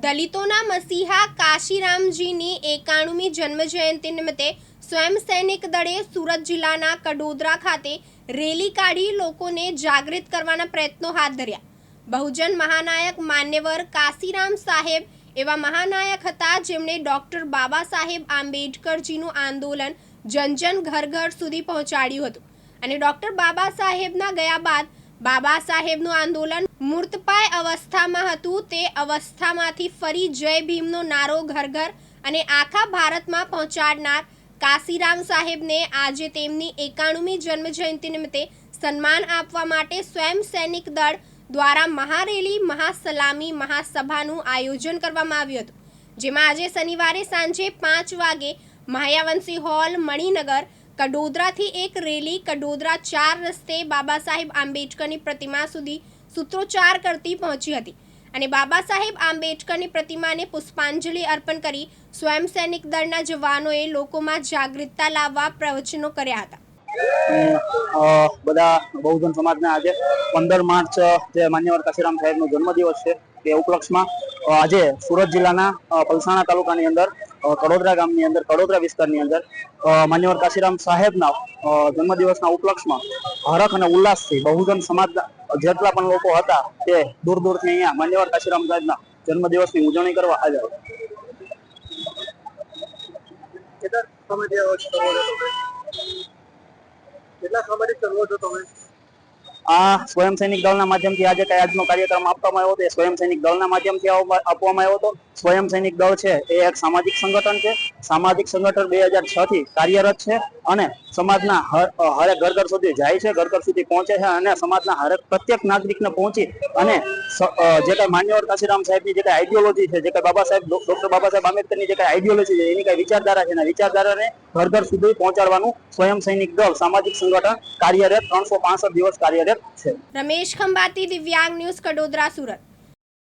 દલિતોના મસીહા કાશીરામજીની 91મી જન્મજયંતિ નિમિત્તે સ્વયં સૈનિક દળે સુરત જિલ્લાના કડોદરા ખાતે રેલી કાઢી લોકોને જાગૃત કરવાના પ્રયત્નો હાથ ધર્યા. બહુજન મહાનાયક માન્યવર કાશીરામ સાહેબ એવા મહાનાયક હતા જેમણે ડોક્ટર બાબા સાહેબ આંબેડકરજીનું આંદોલન જન ઘર ઘર સુધી પહોંચાડ્યું હતું અને ડોક્ટર બાબા સાહેબના ગયા બાદ બાબા સાહેબનું આંદોલન મૂર્તપાય અવસ્થામાં હતું. તે અવસ્થામાંથી ફરી જય ભીમનો નારો ઘર ઘર અને આખા ભારતમાં પહોંચાડનાર કાશીરામ સાહેબને આજે તેમની 91મી જન્મજયંતિ નિમિત્તે સન્માન આપવા માટે સ્વયં સૈનિક દળ દ્વારા મહારેલી, મહાસલામી, મહાસભાનું આયોજન કરવામાં આવ્યું હતું, જેમાં આજે શનિવારે સાંજે 5 વાગે માયાવંશી હોલ, મણિનગર, કડોદરાથી એક રેલી કડોદરા 4 રસ્તે બાબા સાહેબ આંબેડકરની પ્રતિમા સુધી સૂત્રોચ્ચાર કરતી પહોંચી હતી અને બાબા સાહેબ આંબેડકરની પ્રતિમાને પુષ્પાંજલિ અર્પણ કરી સ્વયં સૈનિક દળના જવાનોએ લોકોમાં જાગૃતતા લાવવા પ્રવચનો કર્યા હતા. બધા બહુજન સમાજના આજે 15 માર્ચ જે માન્યવર કાશીરામ સાહેબનો જન્મદિવસ છે તે ઉપલક્ષમાં આજે સુરત જિલ્લાના પલસાણા તાલુકાની અંદર કડોદરા ગામની અંદર કડોદરા વિસ્તારની અંદર માન્યવર કાશીરામ સાહેબના જન્મદિવસના ઉપલક્ષમાં હરખ અને ઉલ્લાસથી બહુજન સમાજના જેટલા પણ લોકો હતા તે દૂર દૂરથી અહીંયા માન્યવર કાશીરામ સાહેબના જન્મદિવસની ઉજવણી કરવા આવ્યા. આ સ્વયં સૈનિક દળના માધ્યમથી આજે કઈ આજનો કાર્યક્રમ આપવામાં આવ્યો હતો. સ્વયં સૈનિક દળના માધ્યમથી આપવામાં આવ્યો હતો. સ્વયં સૈનિક દળ છે એ એક સામાજિક સંગઠન છે. સામાજિક સંગઠન 2006 થી કાર્યરત છે અને સમાજના હરેક ઘર ઘર સુધી જાય છે, ઘર ઘર સુધી પહોંચે છે અને સમાજના હરેક પ્રત્યેક નાગરિકને પહોંચી અને જે કઈ માન્યવર કાશીરામ સાહેબની જે કઈ આઈડિયોલોજી છે, જે કઈ બાબા સાહેબ ડોક્ટર બાબા સાહેબ આંબેડકરની જે કઈ આઈડિયોલોજી છે, એની કઈ વિચારધારા છે, એના વિચારધારાને ઘર ઘર સુધી પહોંચાડવાનું સ્વયં સૈનિક દળ સામાજિક સંગઠન કાર્યરત 365 દિવસ કાર્યરત છે. રમેશ ખંભાતી, દિવ્યાંગ ન્યૂઝ, કડોદરા, સુરત.